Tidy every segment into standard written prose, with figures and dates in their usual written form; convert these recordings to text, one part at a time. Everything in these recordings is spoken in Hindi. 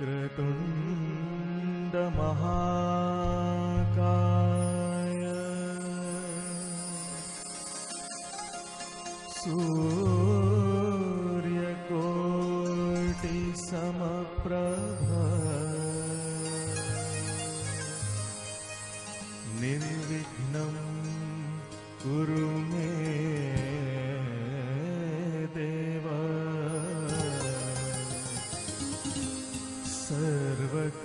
वक्रतुण्ड महाकाय सूर्यकोटि समप्रभ निर्विघ्नं कुरु मे देव सर्वकार्येषु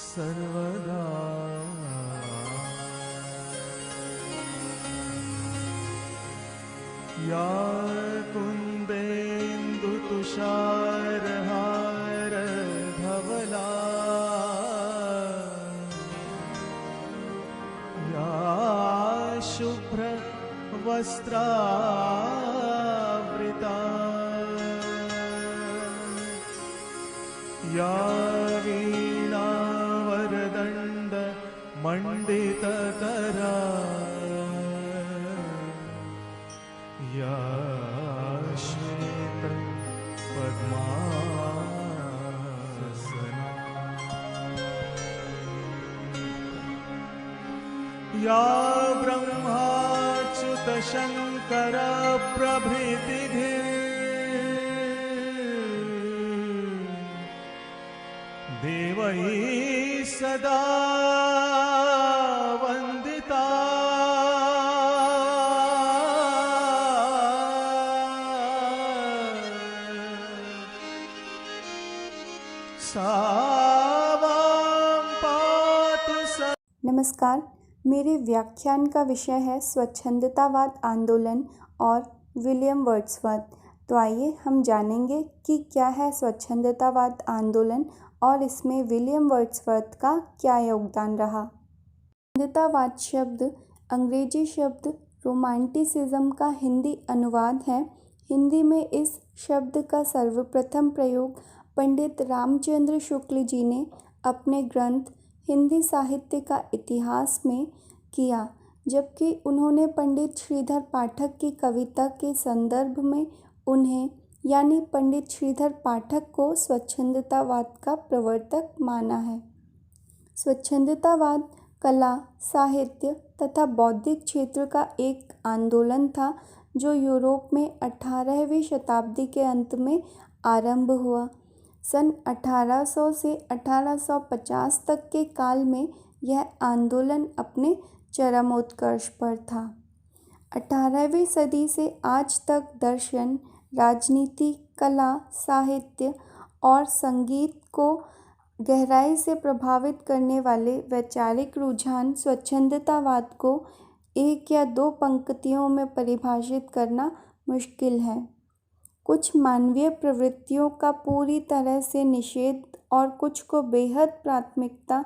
सर्वदा। या कुन्देन्दुतुषारहार धवला या शुभ्र वस्त्रावृता या वीणावरदण्ड मण्डितकरा या श्वेत पद्मासना या ब्रह्माच्युत शंकर प्रभृतिभिः देवैः सदा वन्दिता नमस्कार, मेरे व्याख्यान का विषय है स्वच्छंदतावाद आंदोलन और विलियम वर्ड्सवर्थ। तो आइए हम जानेंगे कि क्या है स्वच्छंदतावाद आंदोलन और इसमें विलियम वर्ड्सवर्थ का क्या योगदान रहा। स्वच्छंदतावाद शब्द अंग्रेजी शब्द रोमांटिसिज्म का हिंदी अनुवाद है। हिंदी में इस शब्द का सर्वप्रथम प्रयोग पंडित रामचंद्र शुक्ल जी ने अपने ग्रंथ हिंदी साहित्य का इतिहास में किया, जबकि उन्होंने पंडित श्रीधर पाठक की कविता के संदर्भ में उन्हें यानी पंडित श्रीधर पाठक को स्वच्छंदतावाद का प्रवर्तक माना है। स्वच्छंदतावाद कला, साहित्य तथा बौद्धिक क्षेत्र का एक आंदोलन था जो यूरोप में 18वीं शताब्दी के अंत में आरंभ हुआ। सन 1800 से 1850 तक के काल में यह आंदोलन अपने चरमोत्कर्ष पर था। 18वीं सदी से आज तक दर्शन, राजनीति, कला, साहित्य और संगीत को गहराई से प्रभावित करने वाले वैचारिक रुझान स्वच्छंदतावाद को एक या दो पंक्तियों में परिभाषित करना मुश्किल है। कुछ मानवीय प्रवृत्तियों का पूरी तरह से निषेध और कुछ को बेहद प्राथमिकता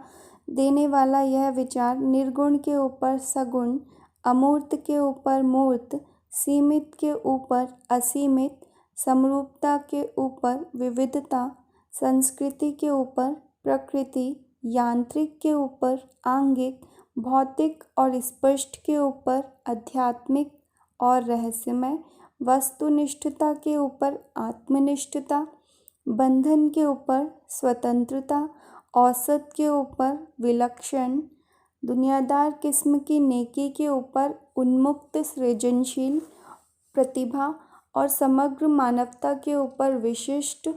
देने वाला यह विचार निर्गुण के ऊपर सगुण, अमूर्त के ऊपर मूर्त, सीमित के ऊपर असीमित, समरूपता के ऊपर विविधता, संस्कृति के ऊपर प्रकृति, यांत्रिक के ऊपर आंगिक, भौतिक और स्पष्ट के ऊपर आध्यात्मिक और रहस्यमय, वस्तुनिष्ठता के ऊपर आत्मनिष्ठता, बंधन के ऊपर स्वतंत्रता, औसत के ऊपर विलक्षण, दुनियादार किस्म की नेकी के ऊपर उन्मुक्त सृजनशील प्रतिभा और समग्र मानवता के ऊपर विशिष्ट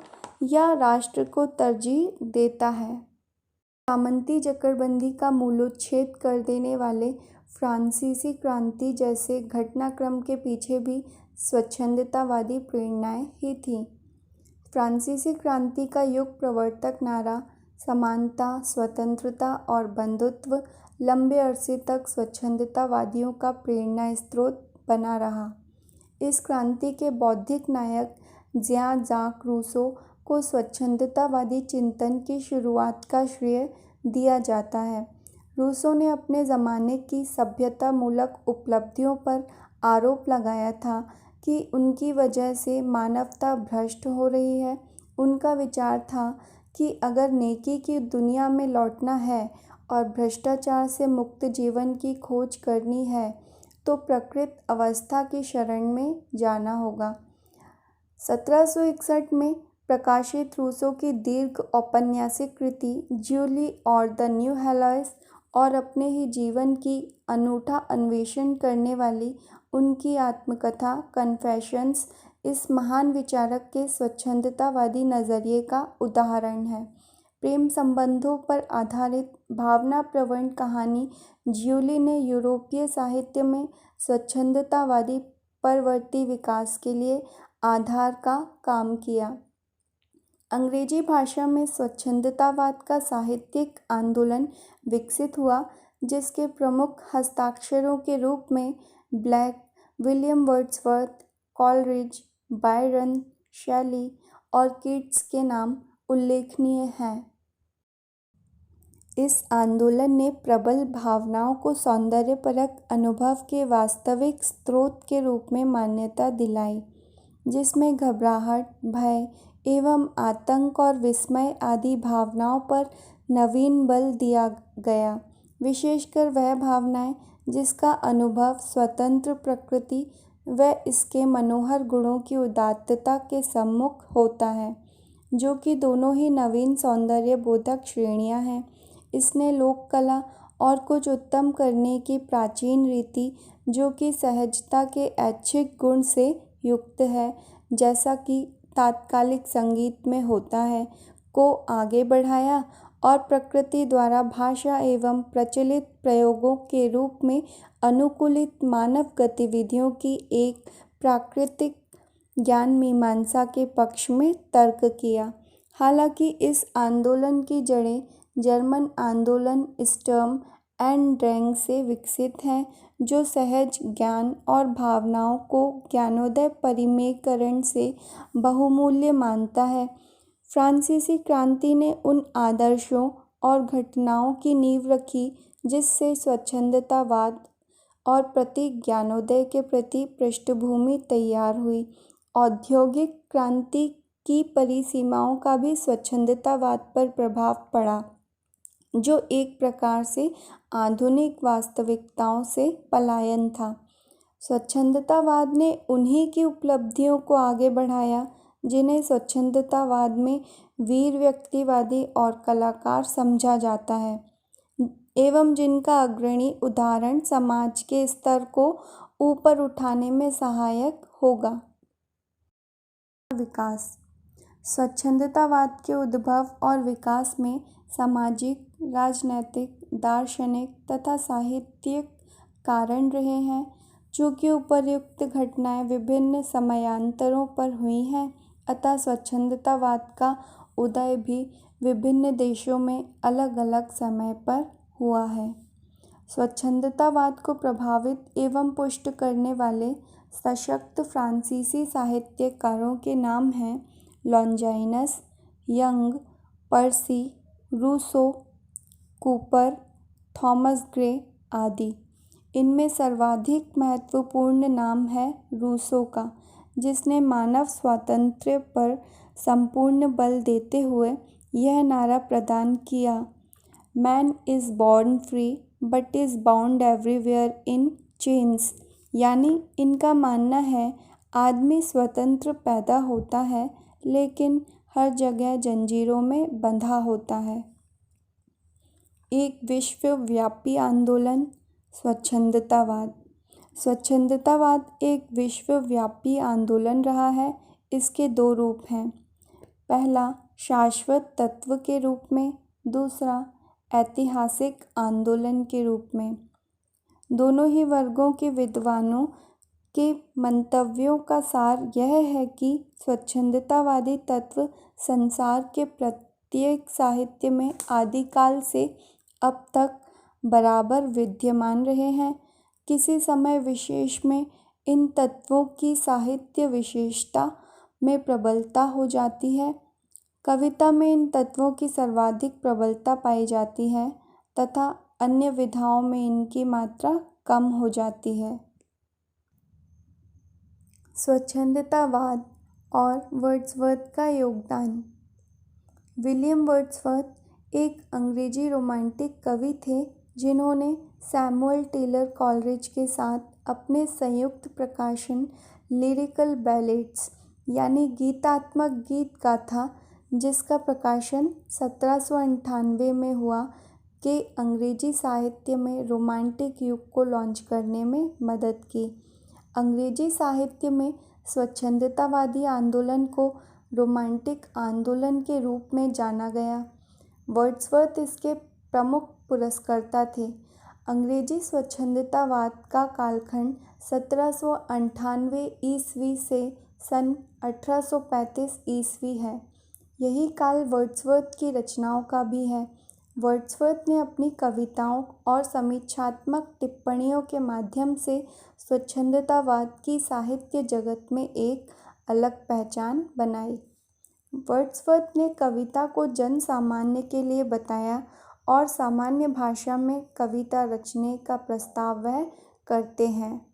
या राष्ट्र को तरजीह देता है। सामंती जकड़बंदी का मूलोच्छेद कर देने वाले फ्रांसीसी क्रांति जैसे घटनाक्रम के पीछे भी स्वच्छंदतावादी प्रेरणाएं ही थीं। फ्रांसीसी क्रांति का युग प्रवर्तक नारा समानता, स्वतंत्रता और बंधुत्व लंबे अरसे तक स्वच्छंदतावादियों का प्रेरणा स्रोत बना रहा। इस क्रांति के बौद्धिक नायक ज़्यां ज़ाक रूसो को स्वच्छंदतावादी चिंतन की शुरुआत का श्रेय दिया जाता है। रूसो ने अपने ज़माने की सभ्यता मूलक उपलब्धियों पर आरोप लगाया था कि उनकी वजह से मानवता भ्रष्ट हो रही है। उनका विचार था कि अगर नेकी की दुनिया में लौटना है और भ्रष्टाचार से मुक्त जीवन की खोज करनी है तो प्रकृत अवस्था की शरण में जाना होगा। 1761 में प्रकाशित रूसो की दीर्घ औपन्यासिक कृति ज्यूली और द न्यू हेलोइस और अपने ही जीवन की अनूठा अन्वेषण करने वाली उनकी आत्मकथा कन्फेशंस इस महान विचारक के स्वच्छंदतावादी नज़रिए का उदाहरण है। प्रेम संबंधों पर आधारित भावनाप्रवण कहानी ज्यूली ने यूरोपीय साहित्य में स्वच्छंदतावादी परवर्ती विकास के लिए आधार का काम किया। अंग्रेजी भाषा में स्वच्छंदतावाद का साहित्यिक आंदोलन विकसित हुआ, जिसके प्रमुख हस्ताक्षरों के रूप में Blake, William Wordsworth, Coleridge, Byron, Shelley और कीट्स के नाम उल्लेखनीय हैं। इस आंदोलन ने प्रबल भावनाओं को सौंदर्यपरक अनुभव के वास्तविक स्रोत के रूप में मान्यता दिलाई, जिसमें घबराहट, भय एवं आतंक और विस्मय आदि भावनाओं पर नवीन बल दिया गया। विशेषकर वह भावनाएं जिसका अनुभव स्वतंत्र प्रकृति व इसके मनोहर गुणों की उदात्तता के सम्मुख होता है, जो कि दोनों ही नवीन सौंदर्य बोधक श्रेणियां हैं। इसने लोक कला और कुछ उत्तम करने की प्राचीन रीति, जो कि सहजता के ऐच्छिक गुण से युक्त है, जैसा कि तात्कालिक संगीत में होता है, को आगे बढ़ाया और प्रकृति द्वारा भाषा एवं प्रचलित प्रयोगों के रूप में अनुकूलित मानव गतिविधियों की एक प्राकृतिक ज्ञान मीमांसा के पक्ष में तर्क किया। हालांकि इस आंदोलन की जड़ें जर्मन आंदोलन स्टर्म एंड ड्रैंग से विकसित हैं, जो सहज ज्ञान और भावनाओं को ज्ञानोदय परिमेयकरण से बहुमूल्य मानता है। फ्रांसीसी क्रांति ने उन आदर्शों और घटनाओं की नींव रखी जिससे स्वच्छंदतावाद और प्रतीक ज्ञानोदय के प्रति पृष्ठभूमि तैयार हुई। औद्योगिक क्रांति की परिसीमाओं का भी स्वच्छंदतावाद पर प्रभाव पड़ा, जो एक प्रकार से आधुनिक वास्तविकताओं से पलायन था। स्वच्छंदतावाद ने उन्हीं की उपलब्धियों को आगे बढ़ाया जिन्हें स्वच्छंदतावाद में वीर व्यक्तिवादी और कलाकार समझा जाता है, एवं जिनका अग्रणी उदाहरण समाज के स्तर को ऊपर उठाने में सहायक होगा। विकास। स्वच्छंदतावाद के उद्भव और विकास में सामाजिक, राजनैतिक, दार्शनिक तथा साहित्यिक कारण रहे हैं। चूँकि उपर्युक्त घटनाएं विभिन्न समयांतरों पर हुई हैं, अतः स्वच्छंदतावाद का उदय भी विभिन्न देशों में अलग अलग समय पर हुआ है। स्वच्छंदतावाद को प्रभावित एवं पुष्ट करने वाले सशक्त फ्रांसीसी साहित्यकारों के नाम हैं लॉन्जाइनस, यंग, पर्सी, रूसो, कूपर, थॉमस ग्रे आदि। इनमें सर्वाधिक महत्वपूर्ण नाम है रूसो का, जिसने मानव स्वातंत्र्य पर संपूर्ण बल देते हुए यह नारा प्रदान किया, man is born free but is bound everywhere in chains. यानी इनका मानना है आदमी स्वतंत्र पैदा होता है लेकिन हर जगह जंजीरों में बंधा होता है। एक विश्वव्यापी आंदोलन। स्वच्छंदतावाद। स्वच्छंदतावाद एक विश्वव्यापी आंदोलन रहा है। इसके दो रूप हैं, पहला शाश्वत तत्व के रूप में, दूसरा ऐतिहासिक आंदोलन के रूप में। दोनों ही वर्गों के विद्वानों के मंतव्यों का सार यह है कि स्वच्छंदतावादी तत्व संसार के प्रत्येक साहित्य में आदिकाल से अब तक बराबर विद्यमान रहे हैं। किसी समय विशेष में इन तत्वों की साहित्य विशेषता में प्रबलता हो जाती है, कविता में इन तत्वों की सर्वाधिक प्रबलता पाई जाती है तथा अन्य विधाओं में इनकी मात्रा कम हो जाती है। स्वच्छंदतावाद और वर्ड्सवर्थ का योगदान। विलियम वर्ड्सवर्थ एक अंग्रेजी रोमांटिक कवि थे जिन्होंने सैमुअल टेलर कॉलरिज के साथ अपने संयुक्त प्रकाशन लिरिकल बैलेड्स यानी गीतात्मक गीत गाथा, जिसका प्रकाशन 1798 में हुआ, के अंग्रेजी साहित्य में रोमांटिक युग को लॉन्च करने में मदद की। अंग्रेजी साहित्य में स्वच्छंदतावादी आंदोलन को रोमांटिक आंदोलन के रूप में जाना गया। वर्ड्सवर्थ इसके प्रमुख पुरस्कर्ता थे। अंग्रेजी स्वच्छंदतावाद का कालखंड 1798 ईस्वी से सन 1835 ईस्वी है। यही काल वर्ड्सवर्थ की रचनाओं का भी है। वर्ड्सवर्थ ने अपनी कविताओं और समीक्षात्मक टिप्पणियों के माध्यम से स्वच्छंदतावाद की साहित्य जगत में एक अलग पहचान बनाई। वर्ड्सवर्थ ने कविता को जन सामान्य के लिए बताया और सामान्य भाषा में कविता रचने का प्रस्ताव वह करते हैं।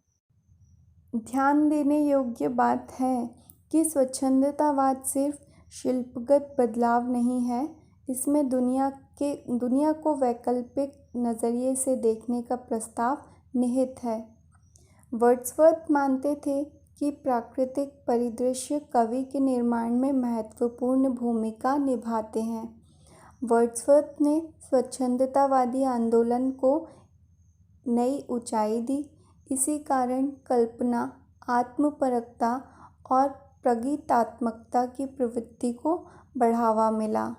ध्यान देने योग्य बात है कि स्वच्छंदतावाद सिर्फ शिल्पगत बदलाव नहीं है, इसमें दुनिया को वैकल्पिक नज़रिए से देखने का प्रस्ताव निहित है। वर्ड्सवर्थ मानते थे कि प्राकृतिक परिदृश्य कवि के निर्माण में महत्वपूर्ण भूमिका निभाते हैं। वर्ड्सवर्थ ने स्वच्छंदतावादी आंदोलन को नई ऊंचाई दी। इसी कारण कल्पना, आत्मपरकता और प्रगीतात्मकता की प्रवृत्ति को बढ़ावा मिला।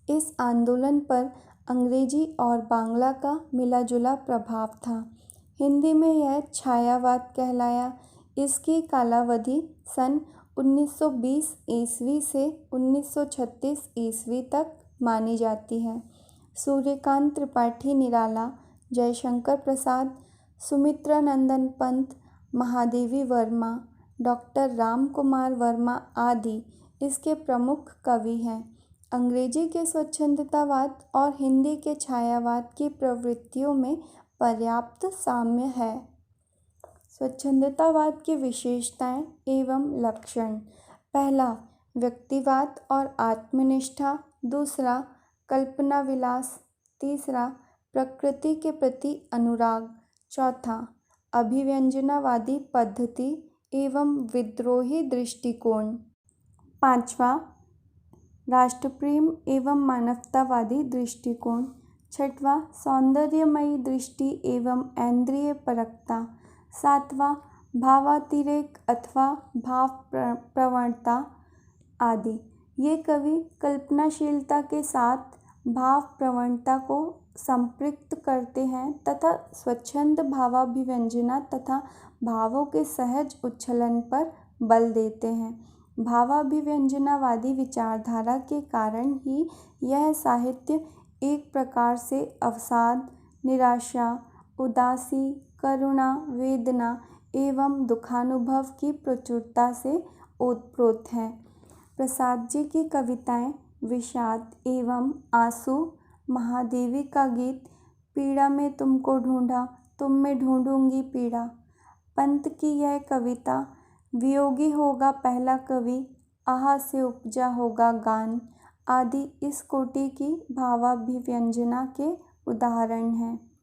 इस आंदोलन पर अंग्रेजी और बांग्ला का मिला-जुला प्रभाव था। हिंदी में यह छायावाद कहलाया। इसकी कालावधि सन 1920 ईस्वी से 1936 ईस्वी तक मानी जाती है। सूर्यकांत त्रिपाठी निराला, जयशंकर प्रसाद, सुमित्रा नंदन पंत, महादेवी वर्मा, डॉक्टर राम कुमार वर्मा आदि इसके प्रमुख कवि हैं। अंग्रेजी के स्वच्छंदतावाद और हिंदी के छायावाद की प्रवृत्तियों में पर्याप्त साम्य है। स्वच्छंदतावाद की विशेषताएं एवं लक्षण: पहला, व्यक्तिवाद और आत्मनिष्ठा। दूसरा, कल्पना विलास। तीसरा, प्रकृति के प्रति अनुराग। चौथा, अभिव्यंजनावादी पद्धति एवं विद्रोही दृष्टिकोण। पांचवा, राष्ट्रप्रेम एवं मानवतावादी दृष्टिकोण। छठवां, सौंदर्यमयी दृष्टि एवं ऐन्द्रिय परकता। सातवां, भावातिरेक अथवा भाव प्रवणता आदि। ये कवि कल्पनाशीलता के साथ भाव प्रवणता को संपृक्त करते हैं तथा स्वच्छंद भावाभिव्यंजना तथा भावों के सहज उच्छलन पर बल देते हैं। भावाभिव्यंजनावादी विचारधारा के कारण ही यह साहित्य एक प्रकार से अवसाद, निराशा, उदासी, करुणा, वेदना एवं दुखानुभव की प्रचुरता से ओतप्रोत है। प्रसाद जी की कविताएं विषाद एवं आंसू। महादेवी का गीत पीड़ा में तुमको ढूंढा, तुम में ढूंढूंगी पीड़ा। पंत की यह कविता वियोगी होगा पहला कवि, आहा से उपजा होगा गान आदि इस कोटि की भावाभिव्यंजना के उदाहरण हैं।